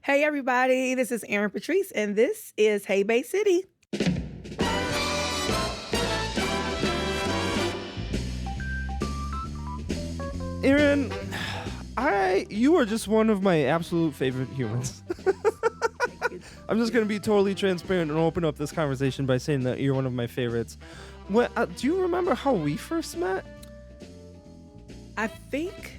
Hey, everybody, this is Erin Patrice, and this is Hey Bay City. Erin, you are just one of my absolute favorite humans. I'm just going to be totally transparent and open up this conversation by saying that you're one of my favorites. Do you remember how we first met? I think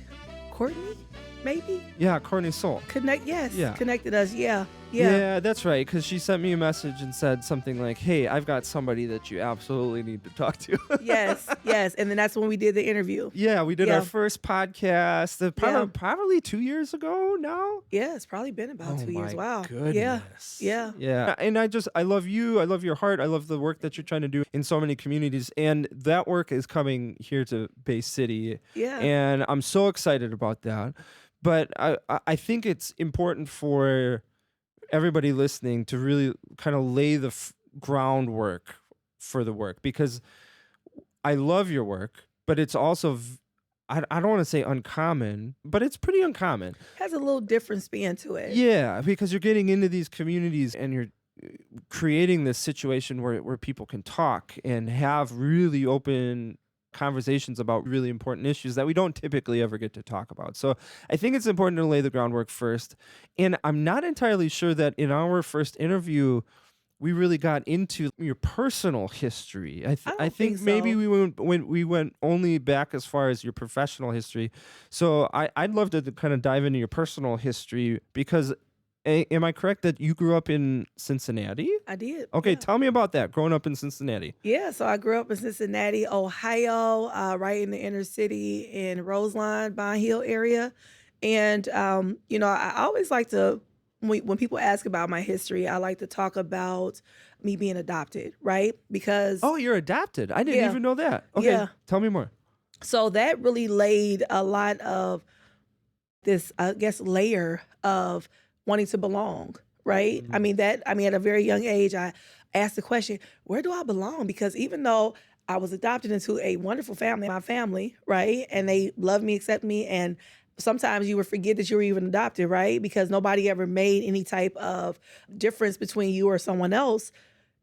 Courtney, maybe? Yeah, Courtney Soul. Connected us, yeah. Yeah, that's right, because she sent me a message and said something like, hey, I've got somebody that you absolutely need to talk to. Yes, and then that's when we did the interview. Yeah, we did our first podcast probably 2 years ago now. Yeah, it's probably been about 2 years. Wow. Goodness. Yeah. And I love you. I love your heart. I love the work that you're trying to do in so many communities. And that work is coming here to Bay City. Yeah. And I'm so excited about that. But I think it's important for everybody listening to really kind of lay the groundwork for the work, because I love your work, but it's also I don't want to say uncommon, but it's pretty uncommon. Has a little different spin to it. Yeah, because you're getting into these communities and you're creating this situation where people can talk and have really open conversations about really important issues that we don't typically ever get to talk about. So I think it's important to lay the groundwork first. And I'm not entirely sure that in our first interview we really got into your personal history. I think so. Maybe we went only back as far as your professional history. So I'd love to kind of dive into your personal history, because am I correct that you grew up in Cincinnati? I did. Okay, yeah. Tell me about that, growing up in Cincinnati. Yeah, so I grew up in Cincinnati, Ohio, right in the inner city in Roseline, Bond Hill area. And, I always like to, when people ask about my history, I like to talk about me being adopted, right? Because... Oh, you're adopted. I didn't even know that. Okay, yeah. Tell me more. So that really laid a lot of this, I guess, layer of wanting to belong, right? Mm-hmm. At a very young age, I asked the question, where do I belong? Because even though I was adopted into a wonderful family, my family, right? And they loved me, accepted me, and sometimes you would forget that you were even adopted, right? Because nobody ever made any type of difference between you or someone else.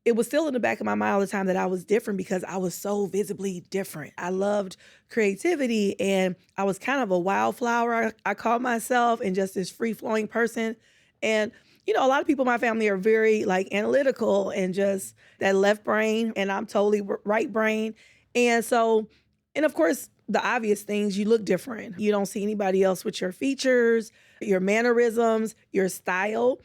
It was still in the back of my mind all the time that I was different, because I was so visibly different. I loved creativity, and I was kind of a wildflower, I called myself, and just this free-flowing person. And, a lot of people in my family are very analytical and just that left brain, and I'm totally right brain. And so, and of course, the obvious things, you look different. You don't see anybody else with your features, your mannerisms, your style.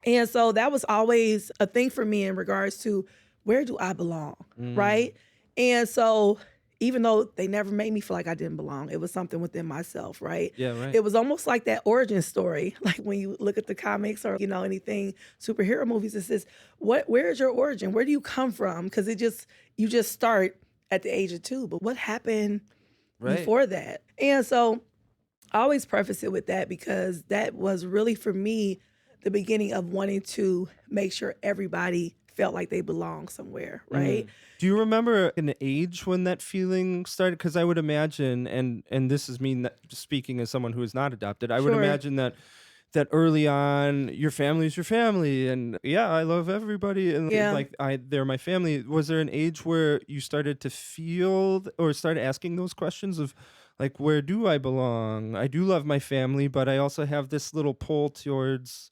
And so that was always a thing for me in regards to, where do I belong, right? And so even though they never made me feel like I didn't belong, it was something within myself, right? Yeah, right. It was almost like that origin story, like when you look at the comics or, anything, superhero movies, it says, where is your origin? Where do you come from? Because you just start at the age of 2, but what happened before that? And so I always preface it with that, because that was really, for me, the beginning of wanting to make sure everybody felt like they belonged somewhere, right? Do you remember an age when that feeling started? Because I would imagine, and this is me speaking as someone who is not adopted, I would imagine that early on, your family is your family, and I love everybody, and they're my family. Was there an age where you started to feel or started asking those questions of, like, where do I belong? I do love my family, but I also have this little pull towards...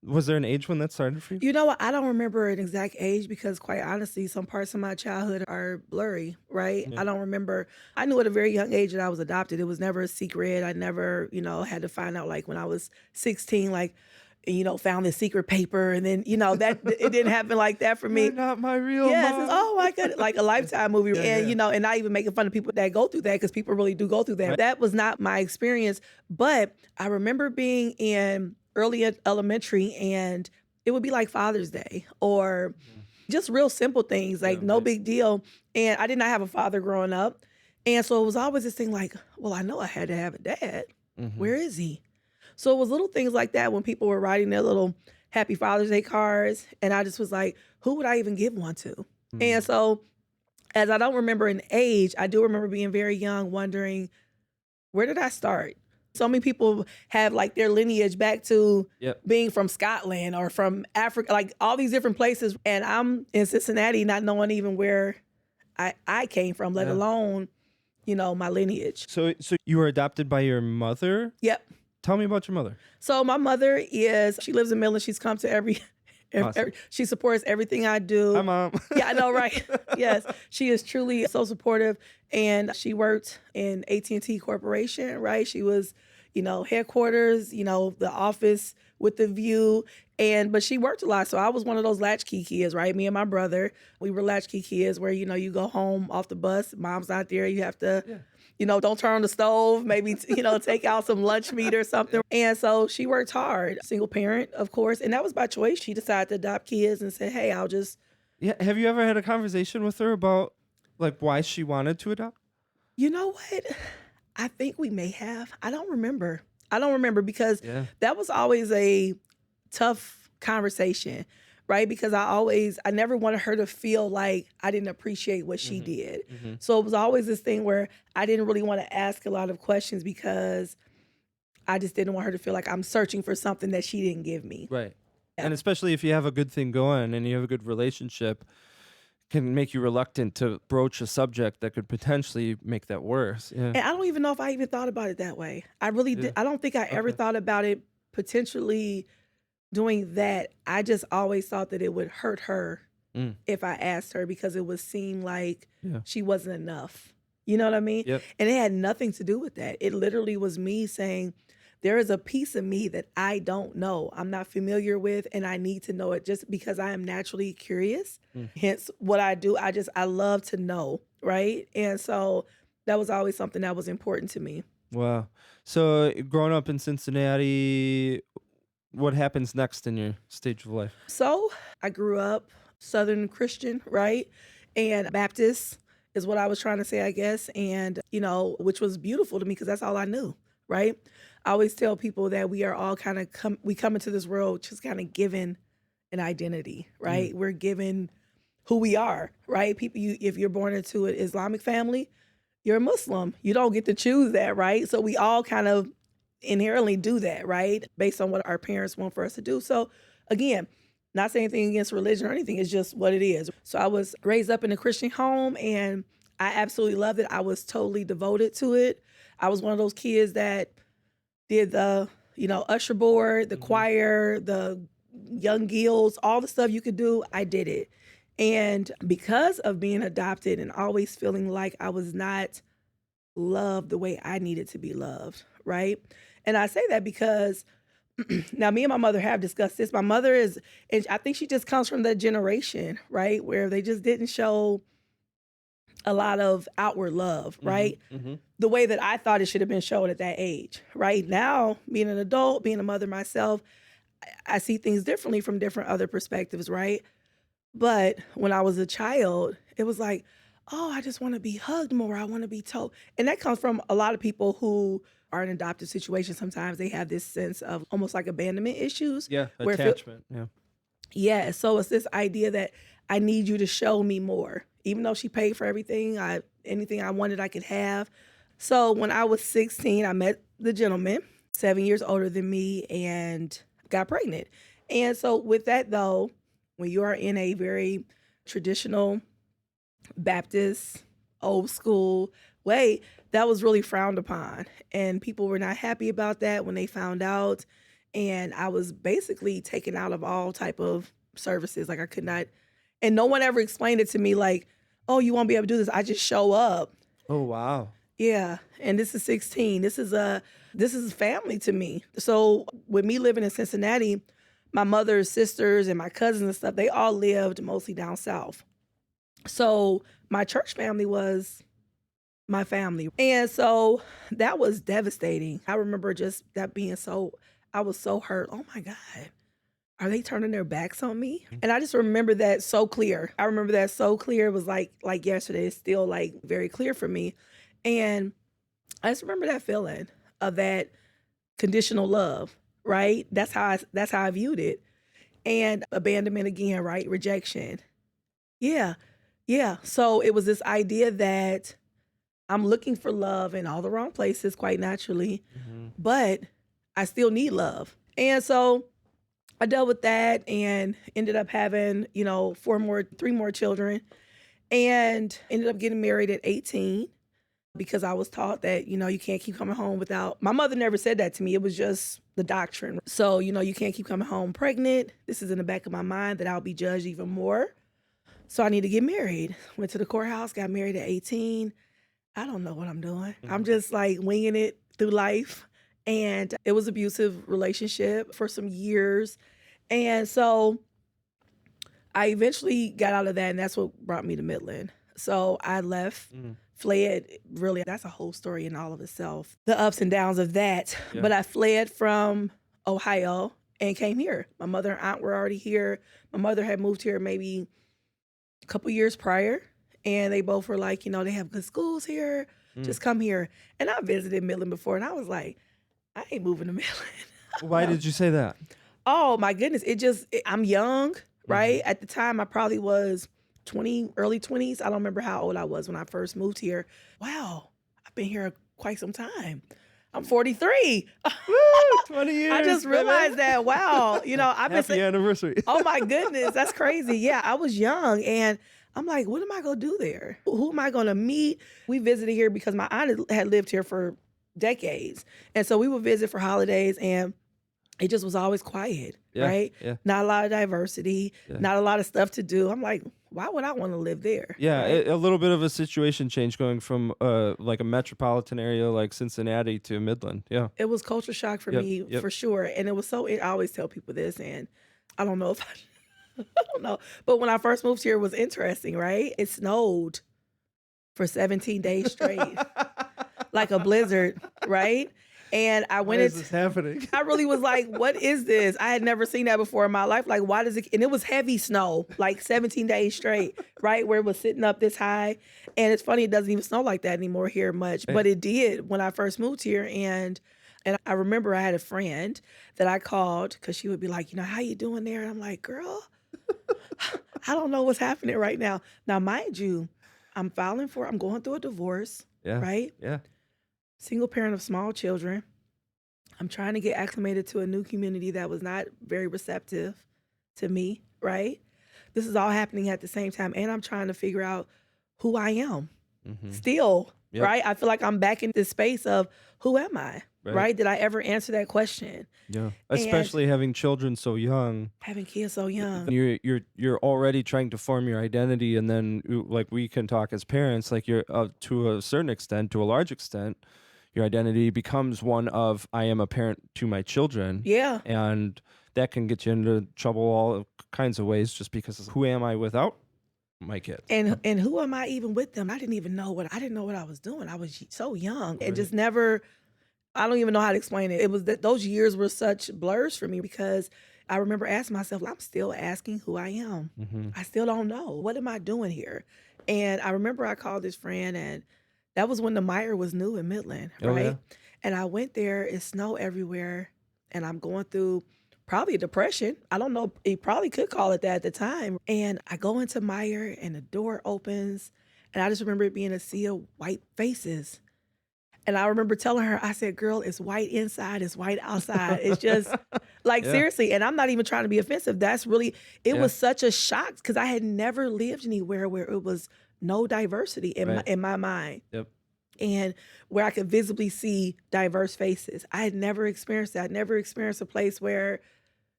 Was there an age when that started for you? You know what? I don't remember an exact age, because quite honestly, some parts of my childhood are blurry, right? Yeah. I don't remember. I knew at a very young age that I was adopted. It was never a secret. I never, had to find out when I was 16, found this secret paper, and then, that it didn't happen like that for me. You're not my real mom. Oh my God, like a Lifetime movie. And, yeah. And not even making fun of people that go through that, because people really do go through that. Right. That was not my experience. But I remember being in early elementary, and it would be like Father's Day or just real simple things, no big deal. And I did not have a father growing up. And so it was always this thing well, I know I had to have a dad. Mm-hmm. Where is he? So it was little things like that when people were writing their little Happy Father's Day cards. And I just was like, who would I even give one to? Mm-hmm. And so, as I don't remember an age, I do remember being very young, wondering, where did I start? So many people have like their lineage back to Yep. being from Scotland or from Africa, like all these different places. And I'm in Cincinnati not knowing even where I came from, let Yeah. alone, my lineage. So you were adopted by your mother? Yep. Tell me about your mother. So my mother she lives in Midland. She's come to Awesome. she supports everything I do. Hi, Mom. Yeah, I know, right? Yes, she is truly so supportive, and she worked in AT&T Corporation, right? She was, headquarters, the office with the view, but she worked a lot. So I was one of those latchkey kids, right? Me and my brother, we were latchkey kids where, you go home off the bus, mom's not there, you have to. Yeah. Don't turn on the stove, maybe, take out some lunch meat or something. And so she worked hard, single parent, of course. And that was by choice. She decided to adopt kids and said, hey, I'll just. Yeah. Have you ever had a conversation with her about like why she wanted to adopt? You know what? I think we may have. I don't remember because that was always a tough conversation, right? Because I never wanted her to feel like I didn't appreciate what she did. Mm-hmm. So it was always this thing where I didn't really want to ask a lot of questions because I just didn't want her to feel like I'm searching for something that she didn't give me. Right. Yeah. And especially if you have a good thing going and you have a good relationship, can make you reluctant to broach a subject that could potentially make that worse. Yeah. And I don't even know if I even thought about it that way. I really did. I don't think I ever thought about it potentially doing that. I just always thought that it would hurt her if I asked her because it would seem like she wasn't enough. You know what I mean? Yep. And it had nothing to do with that. It literally was me saying, there is a piece of me that I don't know, I'm not familiar with, and I need to know it just because I am naturally curious. Hence what I do. I love to know, right? And so that was always something that was important to me. Wow. So growing up in Cincinnati, what happens next in your stage of life? So I grew up Southern Christian, right? And Baptist is what I was trying to say, I guess. And, which was beautiful to me because that's all I knew, right? I always tell people that we are all kind of we come into this world just kind of given an identity, right? We're given who we are, right? People, if you're born into an Islamic family, you're a Muslim. You don't get to choose that, right? So we all kind of inherently do that, right? Based on what our parents want for us to do. So again, not saying anything against religion or anything. It's just what it is. So I was raised up in a Christian home and I absolutely loved it. I was totally devoted to it. I was one of those kids that did the, usher board, the choir, the young guilds, all the stuff you could do, I did it. And because of being adopted and always feeling like I was not loved the way I needed to be loved, right? And I say that because now me and my mother have discussed this. My mother is, and I think she just comes from that generation, right? Where they just didn't show a lot of outward love, right? The way that I thought it should have been shown at that age, right? Now, being an adult, being a mother myself, I see things differently from different other perspectives, right? But when I was a child, it was like, oh, I just want to be hugged more. I want to be told. And that comes from a lot of people who are in adoptive situations. Sometimes they have this sense of almost like abandonment issues. Yeah, where attachment. Yeah, so it's this idea that I need you to show me more. Even though she paid for everything, anything I wanted, I could have. So when I was 16, I met the gentleman, 7 years older than me, and got pregnant. And so with that, though, when you are in a very traditional Baptist, old school way, that was really frowned upon. And people were not happy about that when they found out. And I was basically taken out of all type of services. Like I could not, and no one ever explained it to me like, oh, you won't be able to do this. I just show up. Oh, wow. Yeah. And this is 16. This is family to me. So with me living in Cincinnati, my mother's sisters and my cousins and stuff, they all lived mostly down south. So my church family was my family. And so that was devastating. I remember just that being I was so hurt. Oh my God. Are they turning their backs on me? And I just remember that so clear. I remember that so clear. It was like yesterday. It's still like very clear for me. And I just remember that feeling of that conditional love, right? That's how I viewed it. And abandonment again, right? Rejection. Yeah. Yeah. So it was this idea that I'm looking for love in all the wrong places, quite naturally, Mhm. but I still need love. And so I dealt with that and ended up having, 3 more children, and ended up getting married at 18 because I was taught that, you can't keep coming home without. My mother never said that to me. It was just the doctrine. So, you can't keep coming home pregnant. This is in the back of my mind that I'll be judged even more. So I need to get married. Went to the courthouse, got married at 18. I don't know what I'm doing. I'm Mhm. just like winging it through life. And it was abusive relationship for some years. And so I eventually got out of that, and that's what brought me to Midland. So I left, Mm. fled. Really, that's a whole story in all of itself, the ups and downs of that. Yeah. But I fled from Ohio and came here. My mother and aunt were already here. My mother had moved here maybe a couple years prior, and they both were like, they have good schools here. Mm. Just come here. And I visited Midland before, and I was like, I ain't moving to Midland. Why did you say that? Oh my goodness. I'm young, right? At the time, I probably was 20, early 20s. I don't remember how old I was when I first moved here. Wow, I've been here quite some time. I'm 43. Woo! 20 years. I just realized that. Wow. I've been Happy saying, anniversary. oh my goodness, that's crazy. Yeah, I was young, and I'm like, what am I going to do there? Who am I going to meet? We visited here because my aunt had lived here for decades. And so we would visit for holidays, and it just was always quiet, Yeah, right? yeah. Not a lot of diversity, Yeah. not a lot of stuff to do. I'm like, why would I want to live there? Yeah, right? a little bit of a situation change going from like a metropolitan area like Cincinnati to Midland. Yeah. It was culture shock for Yep, me, yep. for sure. And it was I always tell people this, and I don't know if I don't know. But when I first moved here, it was interesting, right? It snowed for 17 days straight, like a blizzard, right? And I Why went is into this happening? I really was like, what is this? I had never seen that before in my life. Like, why does it? And it was heavy snow, like 17 days straight, right? Where it was sitting up this high. And it's funny, it doesn't even snow like that anymore here much, but it did when I first moved here. And I remember I had a friend that I called because she would be like, how you doing there? And I'm like, girl, I don't know what's happening right now. Now, mind you, I'm going through a divorce, Yeah. right? Yeah. Single parent of small children. I'm trying to get acclimated to a new community that was not very receptive to me, right? This is all happening at the same time. And I'm trying to figure out who I am still, Yep. right? I feel like I'm back in this space of who am I, Right. right? Did I ever answer that question? Yeah. Especially having children so young. Having kids so young. You're already trying to form your identity, and then like we can talk as parents, like you're to a certain extent, to a large extent, your identity becomes one of I am a parent to my children. Yeah. And that can get you into trouble all kinds of ways just because of who am I without my kids. And who am I even with them? I didn't know what I was doing. I was so young and Right. just never. I don't even know how to explain it. It was that those years were such blurs for me because I remember asking myself, I'm still asking who I am. I still don't know. What am I doing here? And I remember I called this friend, and that was when the Meyer was new in Midland, Oh, right? yeah. And I went there, it's snow everywhere, and I'm going through probably a depression. I don't know, you probably could call it that at the time. And I go into Meyer, and the door opens, and I just remember it being a sea of white faces. And I remember telling her, I said, girl, it's white inside, it's white outside. It's just like, Yeah. seriously. And I'm not even trying to be offensive. That's really, it Yeah. was such a shock because I had never lived anywhere where it was no diversity Right. in my mind, Yep. and where I could visibly see diverse faces. I had never experienced that. I'd never experienced a place where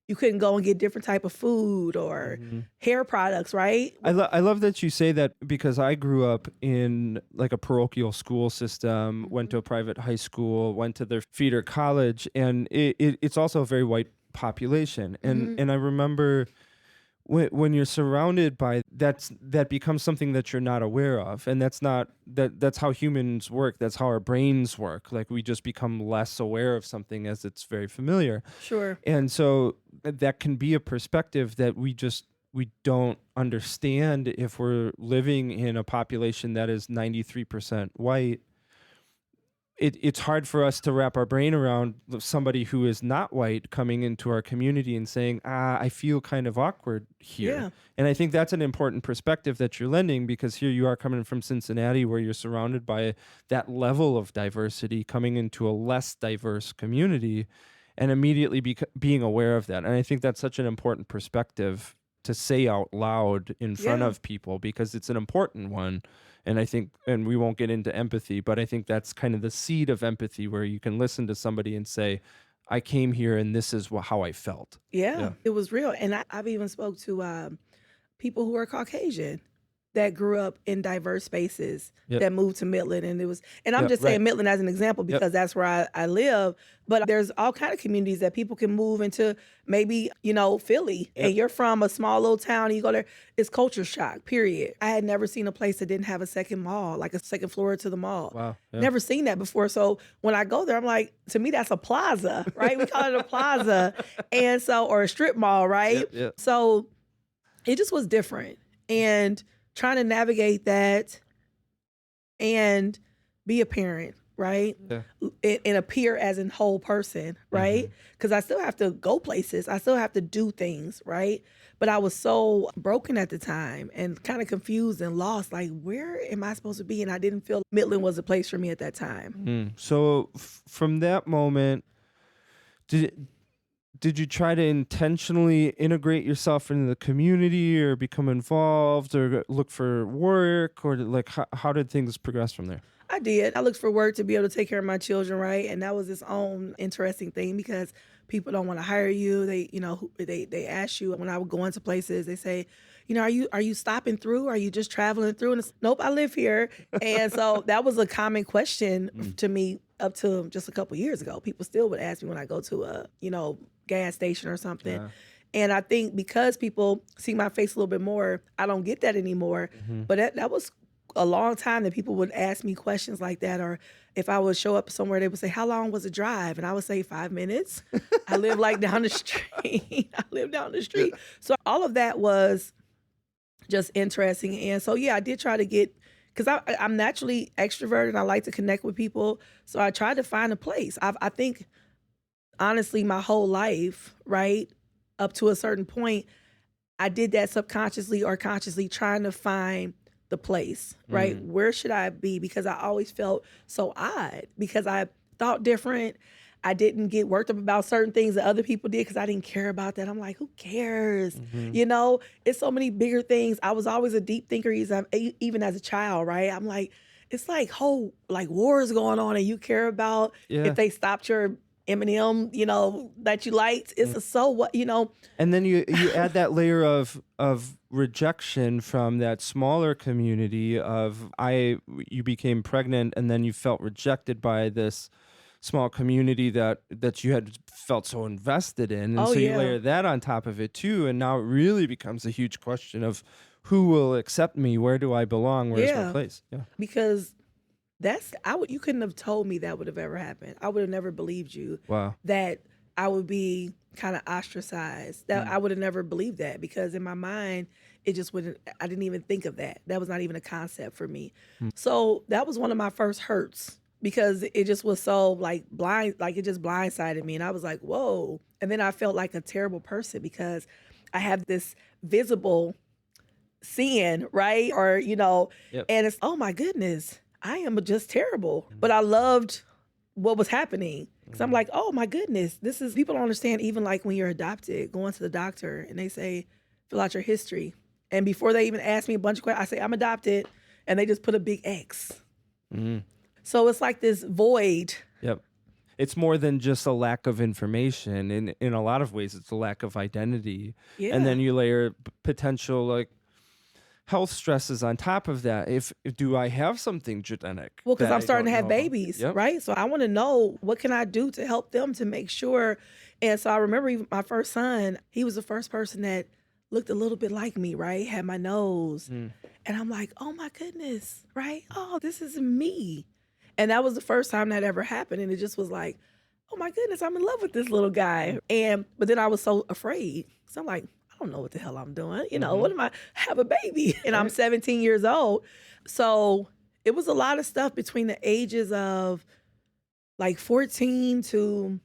you couldn't go and get different type of food or hair products, right? I love that you say that because I grew up in like a parochial school system, went to a private high school, went to their feeder college, and it's also a very white population. And I remember when you're surrounded by that becomes something that you're not aware of, and that's how humans work. That's how our brains work. Like we just become less aware of something as it's very familiar. Sure. And so that can be a perspective that we don't understand if we're living in a population that is 93% white. it's hard for us to wrap our brain around somebody who is not white coming into our community and saying, I feel kind of awkward here. Yeah. And I think that's an important perspective that you're lending, because here you are coming from Cincinnati, where you're surrounded by that level of diversity, coming into a less diverse community and immediately being aware of that. And I think that's such an important perspective to say out loud in front Yeah. of people, because it's an important one. And I think, and we won't get into empathy, but I think that's kind of the seed of empathy, where you can listen to somebody and say, I came here and this is how I felt. Yeah. Yeah. It was real. And I've even spoke to people who are Caucasian that grew up in diverse spaces Yep. that moved to Midland. And I'm Yep, just saying right. Midland as an example because that's where I live. But there's all kind of communities that people can move into, maybe, Philly, Yep. and you're from a small little town and you go there, it's culture shock, period. I had never seen a place that didn't have a second mall, like a second floor to the mall. Wow. Yeah. Never seen that before. So when I go there, I'm like, to me, that's a plaza, right? We call it a plaza. And so, or a strip mall, right? Yep. So it just was different. And trying to navigate that and be a parent, right? Yeah. And appear as a whole person, right? Because I still have to go places. I still have to do things, right? But I was so broken at the time and kind of confused and lost. Like, where am I supposed to be? And I didn't feel Midland was a place for me at that time. So from that moment, did you try to intentionally integrate yourself into the community, or become involved, or look for work, or like how did things progress from there? I did. I looked for work to be able to take care of my children, right? And that was its own interesting thing because people don't want to hire you. They ask you when I would go into places, they say, are you stopping through? Are you just traveling through? And it's, nope, I live here. And so that was a common question to me up to just a couple years ago. People still would ask me when I go to a, gas station or something. Yeah. And I think because people see my face a little bit more, I don't get that anymore. But that was a long time that people would ask me questions like that. Or if I would show up somewhere, they would say, how long was the drive? And I would say 5 minutes. I live like down the street. I live down the street. So all of that was just interesting. And so, yeah, I did try to get, because I'm naturally extroverted and I like to connect with people. So I tried to find a place. I think, honestly, my whole life, right, up to a certain point, I did that subconsciously or consciously, trying to find the place, right? Where should I be? Because I always felt so odd because I thought different. I didn't get worked up about certain things that other people did because I didn't care about that. I'm like, who cares? It's so many bigger things. I was always a deep thinker, even as a child, right? I'm like, it's like whole wars going on and you care about if they stopped your Eminem, that you liked. It's so what, And then you add that layer of rejection from that smaller community of you became pregnant and then you felt rejected by this small community that you had felt so invested in. And you layer that on top of it too. And now it really becomes a huge question of who will accept me? Where do I belong? Where's my place? Yeah. Because you couldn't have told me that would have ever happened. I would have never believed you. Wow. That I would be kind of ostracized. That I would have never believed that because in my mind, it just wouldn't, I didn't even think of that. That was not even a concept for me. So that was one of my first hurts because it just was so blind, it just blindsided me. And I was like, whoa. And then I felt like a terrible person because I have this visible sin, right? Or, and it's, oh my goodness, I am just terrible. But I loved what was happening. Because I'm like, oh my goodness, people don't understand, even when you're adopted, going to the doctor and they say, fill out your history. And before they even ask me a bunch of questions, I say, I'm adopted. And they just put a big X. So it's like this void. Yep. It's more than just a lack of information. In a lot of ways, it's a lack of identity. Yeah. And then you layer potential health stresses on top of that. If do I have something genetic? Well, because I'm starting to have know about? babies, Yep. right? So I want to know, what can I do to help them to make sure? And so I remember even my first son, he was the first person that looked a little bit like me, right? Had my nose. And I'm like, oh my goodness, right? Oh, this is me. And that was the first time that ever happened. And it just was like, oh my goodness, I'm in love with this little guy. But then I was so afraid. So I'm like, I don't know what the hell I'm doing. What am I, have a baby? And I'm 17 years old. So it was a lot of stuff between the ages of like 14 to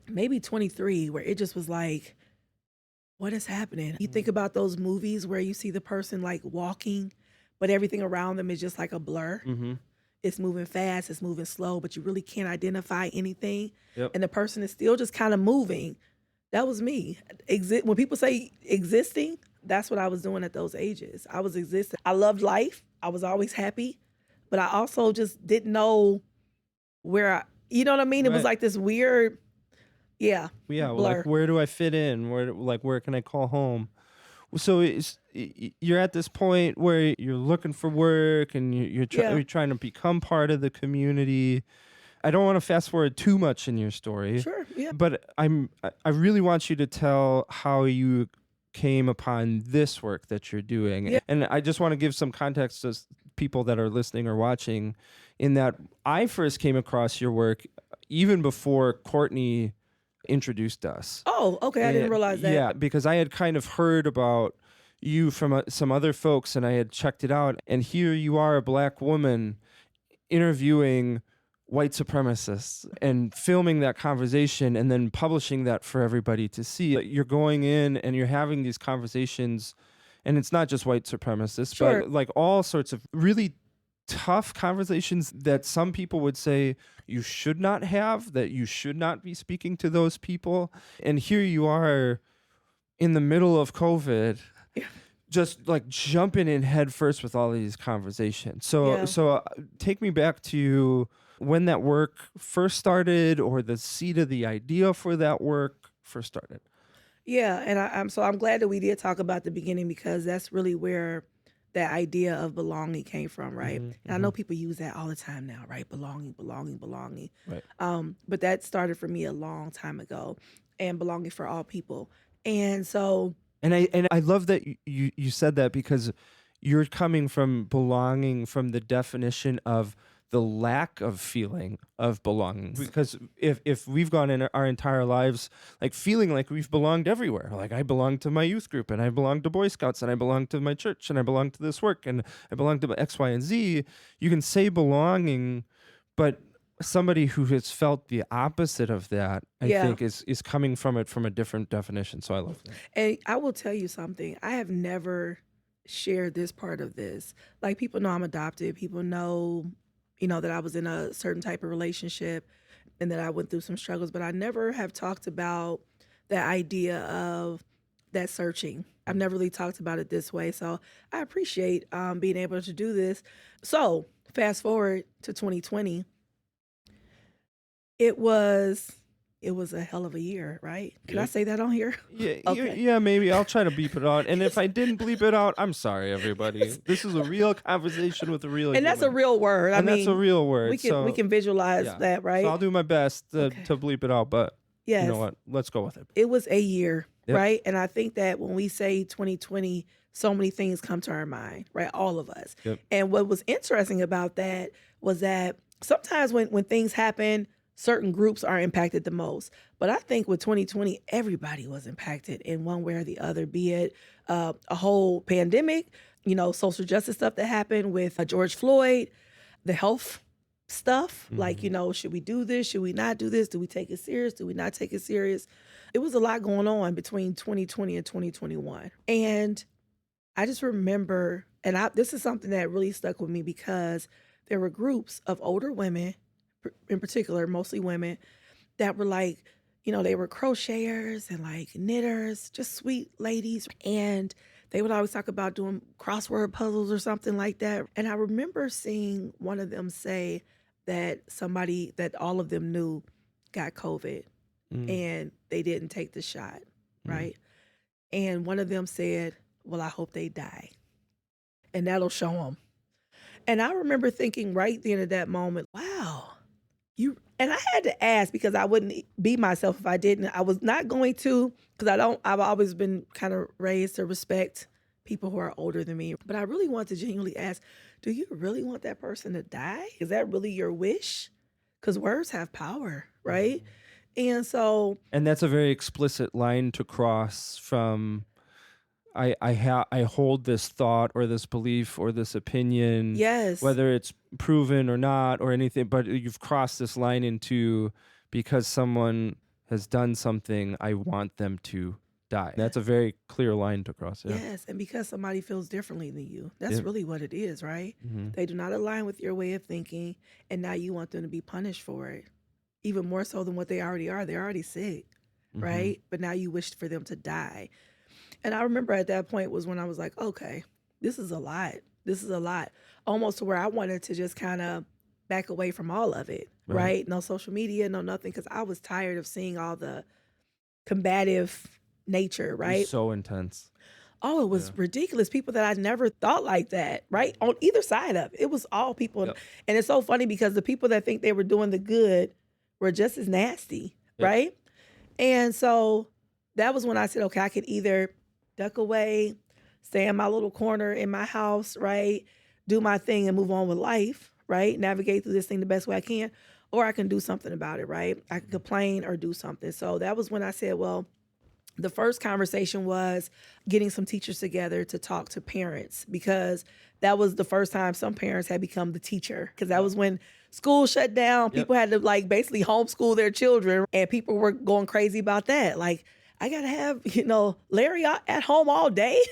maybe 23, where it just was like, what is happening? You think about those movies where you see the person like walking, but everything around them is just like a blur. Mm-hmm. It's moving fast, it's moving slow, but you really can't identify anything. Yep. And the person is still just kind of moving. That was me. When people say existing, that's what I was doing at those ages. I was existing. I loved life. I was always happy, but I also just didn't know where you know what I mean? It was Right. like this weird, yeah, Yeah. Like, blur. where do I fit in? Where can I call home? So you're at this point where you're looking for work and Yeah, you're trying to become part of the community. I don't want to fast forward too much in your story, sure, yeah, but I really want you to tell how you came upon this work that you're doing. yeah. And I just want to give some context to people that are listening or watching, in that I first came across your work even before Courtney introduced us. Oh, okay. I didn't And realize that. yeah, because I had kind of heard about you from some other folks, and I had checked it out. And here you are, a Black woman, interviewing white supremacists and filming that conversation and then publishing that for everybody to see. You're going in and you're having these conversations, and it's not just white supremacists, Sure. but like all sorts of really tough conversations that some people would say you should not have, that you should not be speaking to those people. And here you are in the middle of COVID, Yeah. just like jumping in head first with all of these conversations. So, Yeah. take me back to when that work first started, or the seed of the idea for that work first started. Yeah, and I'm glad that we did talk about the beginning, because that's really where that idea of belonging came from, right? Mm-hmm, And I mm-hmm. know people use that all the time now, right? Belonging, belonging, belonging. Right. But that started for me a long time ago, and belonging for all people. And so, And I love that you said that, because you're coming from belonging from the definition of the lack of feeling of belonging. Because if we've gone in our entire lives like feeling like we've belonged everywhere, like I belong to my youth group, and I belong to Boy Scouts, and I belong to my church, and I belong to this work, and I belong to X, Y, and Z, you can say belonging, but somebody who has felt the opposite of that, I yeah. think, is coming from it from a different definition. So I love that. And I will tell you something. I have never shared this part of this. Like, people know I'm adopted. People know, that I was in a certain type of relationship and that I went through some struggles, but I never have talked about that idea of that searching. I've never really talked about it this way. So I appreciate being able to do this. So fast forward to 2020, it was a hell of a year, right? Can I say that on here? Yeah, Okay. yeah, maybe I'll try to beep it out. And if I didn't bleep it out, I'm sorry, everybody. This is a real conversation with a real And that's a human. real word. And that's a real word. We can visualize yeah. that, right? So I'll do my best to bleep it out, but you know Yes. what? Let's go with it. It was a year, Yep. right? And I think that when we say 2020, so many things come to our mind, right? All of us. Yep. And what was interesting about that was that sometimes when things happen, certain groups are impacted the most. But I think with 2020, everybody was impacted in one way or the other, be it a whole pandemic, social justice stuff that happened with George Floyd, the health stuff, like, should we do this? Should we not do this? Do we take it serious? Do we not take it serious? It was a lot going on between 2020 and 2021. And I just remember, and this is something that really stuck with me, because there were groups of older women, in particular, mostly women, that were like, they were crocheters and like knitters, just sweet ladies. And they would always talk about doing crossword puzzles or something like that. And I remember seeing one of them say that somebody that all of them knew got COVID and they didn't take the shot, right? And one of them said, well, I hope they die, and that'll show them. And I remember thinking right then at that moment, wow, and I had to ask, because I wouldn't be myself if I didn't. I was not going to, because I've always been kind of raised to respect people who are older than me. But I really want to genuinely ask, do you really want that person to die? Is that really your wish? Because words have power, right? And so, And that's a very explicit line to cross from I hold this thought or this belief or this opinion, Yes. whether it's proven or not or anything, but you've crossed this line into because someone has done something, I want them to die. That's a very clear line to cross. Yeah. Yes, and because somebody feels differently than you. That's Yeah. really what it is, right? They do not align with your way of thinking, and now you want them to be punished for it. Even more so than what they already are. They're already sick, right? But now you wish for them to die. And I remember at that point was when I was like, okay, this is a lot. This is a lot. Almost to where I wanted to just kind of back away from all of it, right? No social media, no nothing, because I was tired of seeing all the combative nature, It was right? so intense. Oh, it was ridiculous. People that I never thought like that, right? On either side of it. It was all people. Yep. And it's so funny because the people that think they were doing the good were just as nasty, Yep. right? And so that was when I said, okay, I could either duck away, stay in my little corner in my house, right? Do my thing and move on with life, right? Navigate through this thing the best way I can, or I can do something about it, right? I can complain or do something. So that was when I said, well, the first conversation was getting some teachers together to talk to parents, because that was the first time some parents had become the teacher, because that was when school shut down. People had to like basically homeschool their children, and people were going crazy about that. Like, I got to have, Larry at home all day.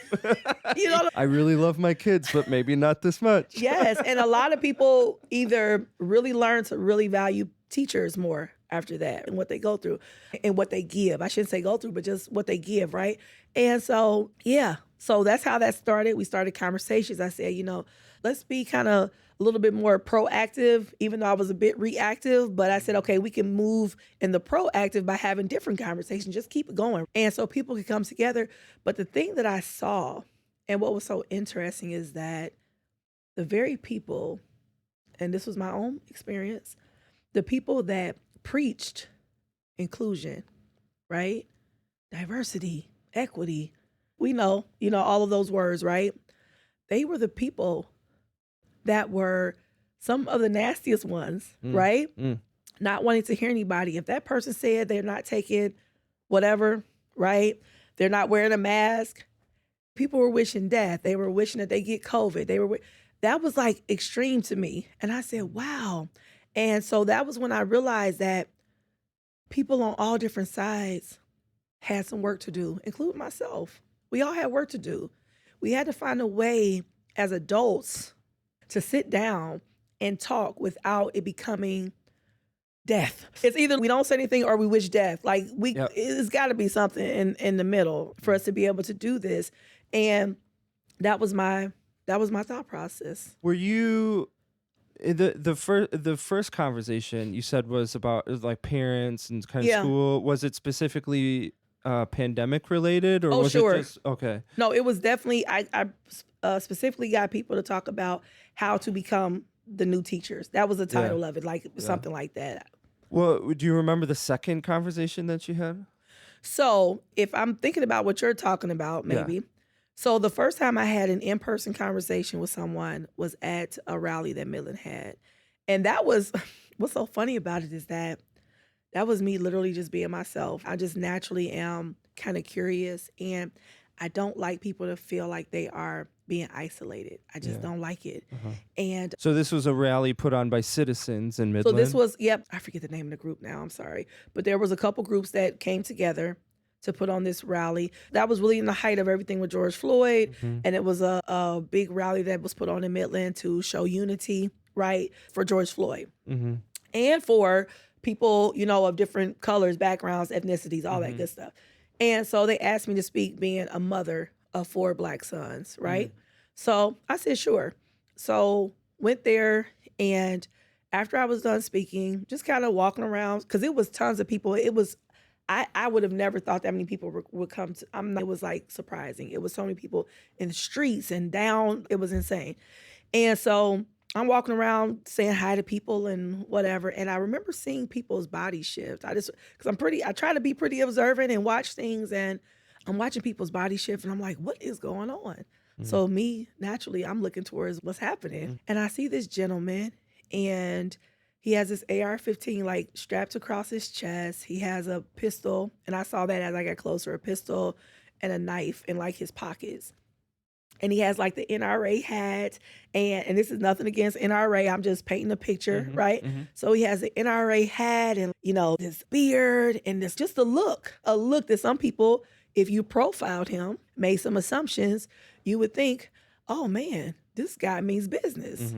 I really love my kids, but maybe not this much. Yes. And a lot of people either really learn to really value teachers more after that and what they go through and what they give. I shouldn't say go through, but just what they give, right? And so, yeah. So that's how that started. We started conversations. I said, let's be kind of a little bit more proactive, even though I was a bit reactive. But I said, okay, we can move in the proactive by having different conversations. Just keep it going. And so people could come together. But the thing that I saw and what was so interesting is that the very people, and this was my own experience, the people that preached inclusion, right? Diversity, equity, we know, all of those words, right? They were the people that were some of the nastiest ones, right? Not wanting to hear anybody. If that person said they're not taking whatever, right? They're not wearing a mask. People were wishing death. They were wishing that they get COVID. That was like extreme to me. And I said, wow. And so that was when I realized that people on all different sides had some work to do, including myself. We all had work to do. We had to find a way as adults to sit down and talk without it becoming death. It's either we don't say anything or we wish death. Like it's got to be something in the middle for us to be able to do this. And that was my thought process. Were you the first conversation you said was about like parents and kind of school? Was it specifically pandemic related, or was it just okay? No, it was definitely I specifically got people to talk about how to become the new teachers. That was the title of it, like something like that. Well, do you remember the second conversation that you had? So if I'm thinking about what you're talking about, maybe. So the first time I had an in-person conversation with someone was at a rally that Midland had. And that was, what's so funny about it is that was me literally just being myself. I just naturally am kind of curious, and I don't like people to feel like they are being isolated. I just don't like it. And so this was a rally put on by citizens in Midland? So this was, I forget the name of the group now, I'm sorry. But there was a couple groups that came together to put on this rally. That was really in the height of everything with George Floyd. And it was a big rally that was put on in Midland to show unity, right, for George Floyd. And for people, of different colors, backgrounds, ethnicities, all that good stuff. And so they asked me to speak being a mother of 4 Black sons, right? So I said, sure. So went there, and after I was done speaking, just kind of walking around, because it was tons of people. It was, I would have never thought that many people would come to, it was like surprising. It was so many people in the streets and down, it was insane. And so I'm walking around saying hi to people and whatever. And I remember seeing people's body shift. Because I try to be pretty observant and watch things, and I'm watching people's body shift, and I'm like, what is going on? So me, naturally, I'm looking towards what's happening. And I see this gentleman, and he has this AR-15 like strapped across his chest. He has a pistol, and I saw that as I got closer, a pistol and a knife in like his pockets. And he has like the NRA hat, and this is nothing against NRA. I'm just painting a picture, right? So he has the NRA hat and this beard and this just a look that some people, if you profiled him, made some assumptions, you would think, oh man, this guy means business.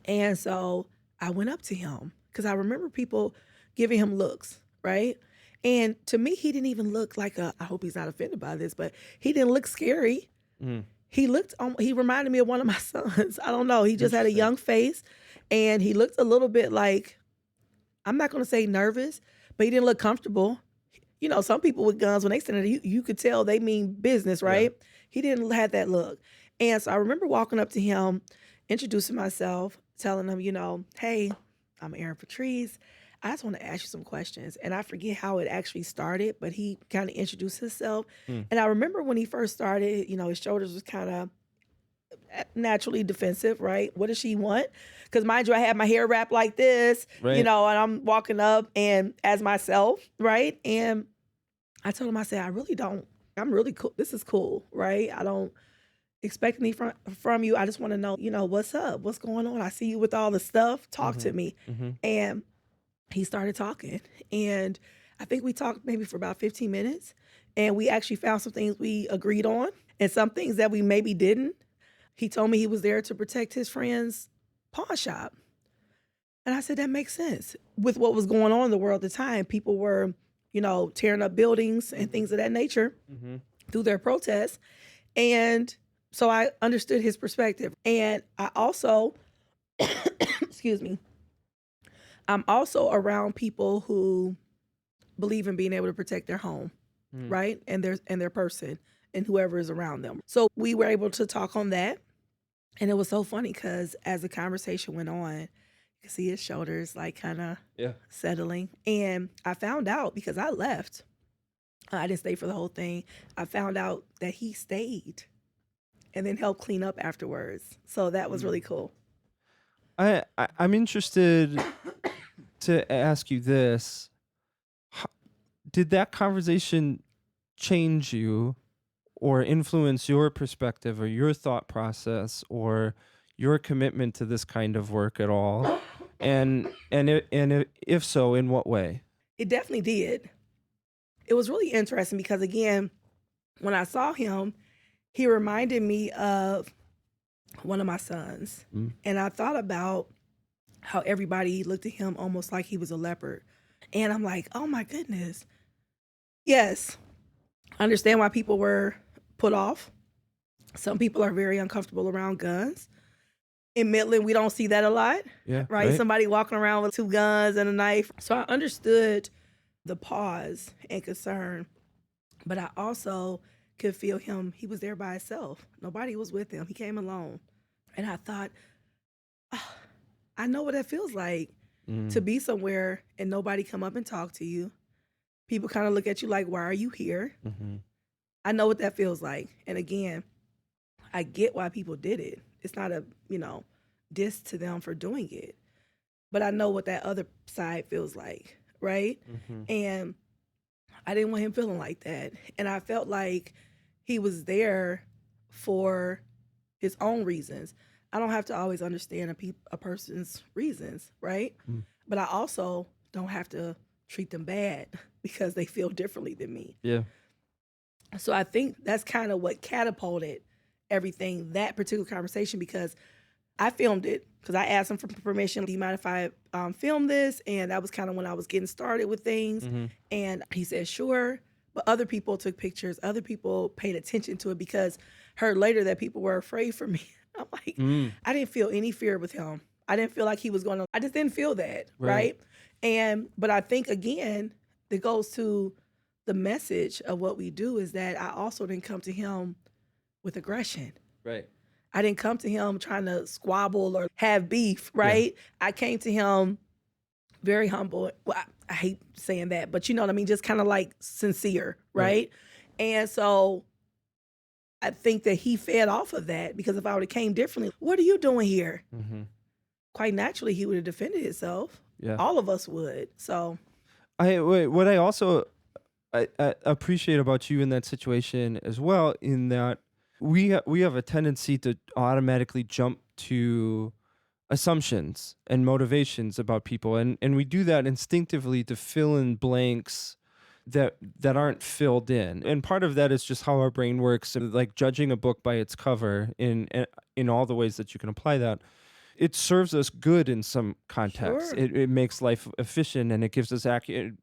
And so I went up to him because I remember people giving him looks, right? And to me, he didn't even look like I hope he's not offended by this, but he didn't look scary. He reminded me of one of my sons. I don't know. He just had a young face and he looked a little bit like, I'm not going to say nervous, but he didn't look comfortable. Some people with guns, when they stand there, you could tell they mean business, right? Yeah. He didn't have that look. And so I remember walking up to him, introducing myself, telling him, hey, I'm Erin Patrice. I just want to ask you some questions. And I forget how it actually started, but he kind of introduced himself. And I remember when he first started, his shoulders was kind of naturally defensive, right? What does she want? Because mind you, I had my hair wrapped like this, right. And I'm walking up and as myself, right? And I told him, I said, I'm really cool. This is cool, right? I don't expect anything from you. I just want to know, what's up? What's going on? I see you with all the stuff. Talk to me. And he started talking. And I think we talked maybe for about 15 minutes. And we actually found some things we agreed on and some things that we maybe didn't. He told me he was there to protect his friend's pawn shop. And I said, that makes sense. With what was going on in the world at the time, people were, tearing up buildings and things of that nature through their protests. And so I understood his perspective. And I also, excuse me, I'm also around people who believe in being able to protect their home, right? And their person and whoever is around them. So we were able to talk on that. And it was so funny because as the conversation went on, you could see his shoulders like kind of settling. And I found out because I left. I didn't stay for the whole thing. I found out that he stayed and then helped clean up afterwards. So that was really cool. I'm interested to ask you this. Did that conversation change you or influence your perspective or your thought process or your commitment to this kind of work at all? And if so, in what way? It definitely did. It was really interesting because, again, when I saw him, he reminded me of one of my sons. And I thought about how everybody looked at him almost like he was a leopard. And I'm like, oh my goodness. Yes, I understand why people were put off. Some people are very uncomfortable around guns. In Midland, we don't see that a lot, right? Somebody walking around with 2 guns and a knife. So I understood the pause and concern, but I also could feel him. He was there by himself. Nobody was with him. He came alone. And I thought, I know what that feels like to be somewhere and nobody come up and talk to you. People kind of look at you like, why are you here? I know what that feels like. And again, I get why people did it. It's not a, diss to them for doing it. But I know what that other side feels like, right? And I didn't want him feeling like that. And I felt like he was there for his own reasons. I don't have to always understand a person's reasons, right? But I also don't have to treat them bad because they feel differently than me. Yeah. So I think that's kind of what catapulted everything, that particular conversation, because I filmed it because I asked him for permission. Do you mind if I film this? And that was kind of when I was getting started with things. And he said, sure. But other people took pictures. Other people paid attention to it because heard later that people were afraid for me. I'm like, I didn't feel any fear with him. I didn't feel like he was going to, I just didn't feel that, right? But I think, again, it goes to the message of what we do is that I also didn't come to him with aggression. Right. I didn't come to him trying to squabble or have beef, right? I came to him very humble. Well, I hate saying that, but you know what I mean? Just kind of like sincere, right? And so I think that he fed off of that because if I would have came differently, what are you doing here? Quite naturally, he would have defended himself. Yeah. All of us would. So what I also I appreciate about you in that situation as well, in that we have a tendency to automatically jump to assumptions and motivations about people, and we do that instinctively to fill in blanks that aren't filled in. And part of that is just how our brain works, and like judging a book by its cover in all the ways that you can apply that. It serves us good in some contexts. Sure. It makes life efficient, and it gives us accurate.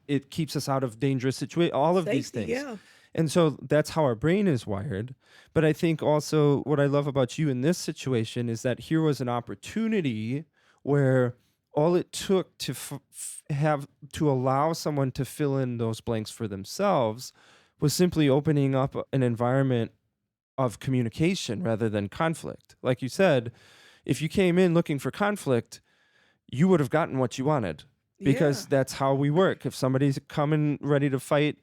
It keeps us out of dangerous situations. All of these Safety, things. yeah. And so that's how our brain is wired. But I think also what I love about you in this situation is that here was an opportunity where all it took to have to allow someone to fill in those blanks for themselves was simply opening up an environment of communication rather than conflict. Like you said, if you came in looking for conflict, you would have gotten what you wanted, Yeah. because that's how we work. If somebody's coming ready to fight,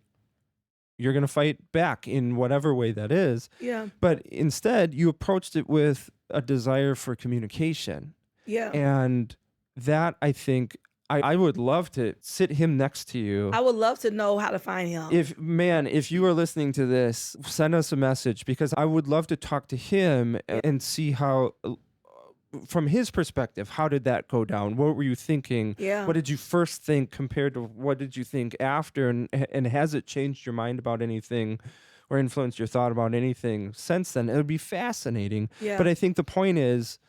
you're going to fight back in whatever way that is. Yeah. But instead, you approached it with a desire for communication. Yeah. And that, I think, I would love to sit him next to you. I would love to know how to find him. If you are listening to this, send us a message, because I would love to talk to him and see how, from his perspective, how did that go down? What were you thinking? Yeah. What did you first think compared to what did you think after? And has it changed your mind about anything or influenced your thought about anything since then? It would be fascinating. Yeah. But I think the point is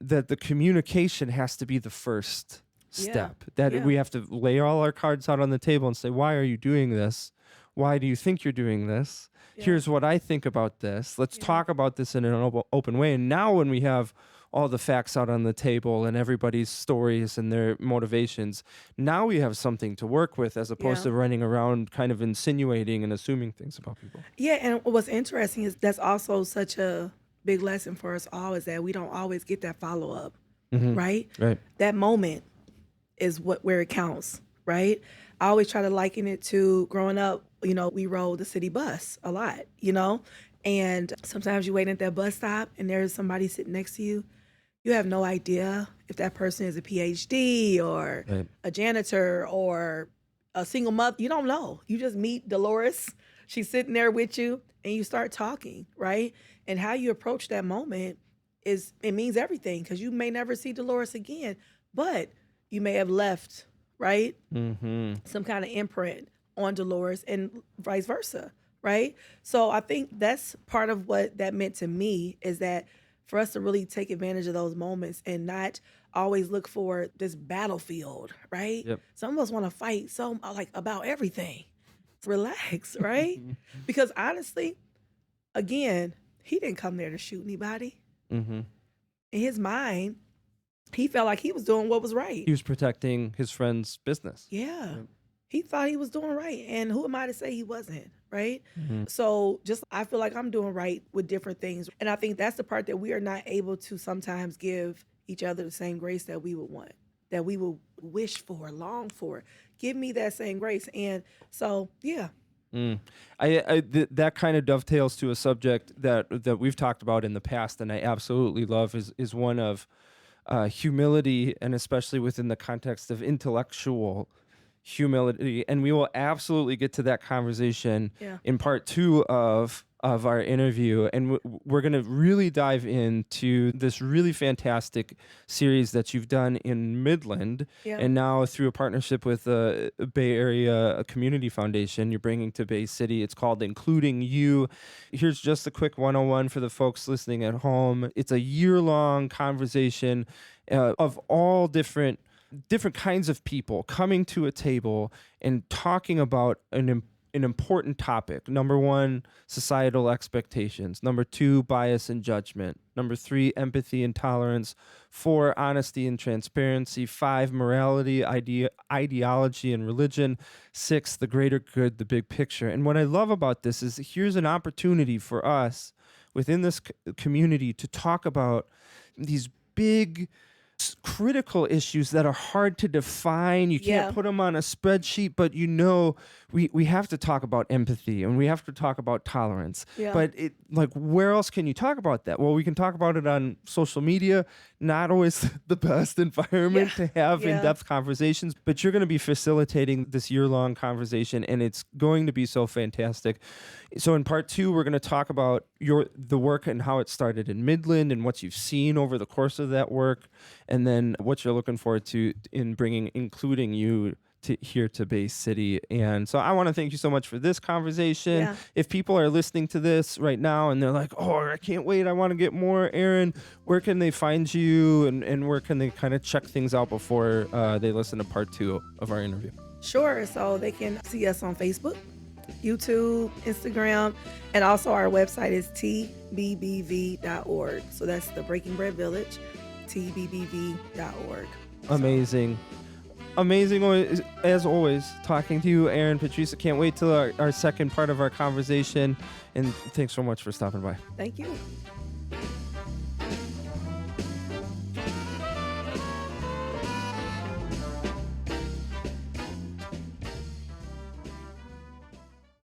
that the communication has to be the first step. That we have to lay all our cards out on the table and say, why are you doing this? Why do you think you're doing this? Yeah. Here's what I think about this. Let's talk about this in an open way. And now when we have all the facts out on the table and everybody's stories and their motivations, now we have something to work with, as opposed to running around kind of insinuating and assuming things about people. Yeah, and what's interesting is that's also such a big lesson for us all, is that we don't always get that follow-up, right? Right. That moment is where it counts, right? I always try to liken it to growing up, we rode the city bus a lot, and sometimes you wait at that bus stop and there's somebody sitting next to you. You have no idea if that person is a PhD or a janitor or a single mother. You don't know. You just meet Dolores. She's sitting there with you and you start talking, right? And how you approach that moment it means everything, because you may never see Dolores again, but you may have left, right? Some kind of imprint on Dolores and vice versa, right? So I think that's part of what that meant to me, is that for us to really take advantage of those moments and not always look for this battlefield, right? Yep. Some of us want to fight about everything. Relax, right? Because honestly, again, he didn't come there to shoot anybody. In his mind, he felt like he was doing what was right. He was protecting his friend's business. Yeah. He thought he was doing right. And who am I to say he wasn't, right? So just I feel like I'm doing right with different things. And I think that's the part that we are not able to sometimes give each other the same grace that we would want, that we would wish for, long for. Give me that same grace. And so, yeah. That kind of dovetails to a subject that we've talked about in the past, and I absolutely love, is one of humility, and especially within the context of intellectual humility. And we will absolutely get to that conversation in part 2 of our interview. And we're going to really dive into this really fantastic series that you've done in Midland. And now through a partnership with the Bay Area Community Foundation, you're bringing to Bay City. It's called Including You. Here's just a quick 101 for the folks listening at home. It's a year-long conversation of all different kinds of people coming to a table and talking about an important topic. Number 1, societal expectations. Number 2, bias and judgment. Number 3, empathy and tolerance. 4, honesty and transparency. 5, morality, ideology and religion. 6, the greater good, the big picture. And what I love about this is here's an opportunity for us within this community to talk about these big critical issues that are hard to define. You Yeah. can't put them on a spreadsheet, but we have to talk about empathy and we have to talk about tolerance. Yeah. But like, where else can you talk about that? Well, we can talk about it on social media, not always the best environment to have in-depth conversations, but you're going to be facilitating this year-long conversation, and it's going to be so fantastic. So in part 2, we're going to talk about the work and how it started in Midland and what you've seen over the course of that work, and then what you're looking forward to in including you here to Bay City. And so I want to thank you so much for this conversation. Yeah. If people are listening to this right now and they're like, oh, I can't wait, I want to get more, Erin, where can they find you, and where can they kind of check things out before they listen to part 2 of our interview? Sure. So they can see us on Facebook, YouTube, Instagram, and also our website is tbbv.org. So that's the Breaking Bread Village, tbbv.org. Amazing. Amazing, as always, talking to you, Erin, Patrice. I can't wait till our second part of our conversation. And thanks so much for stopping by. Thank you.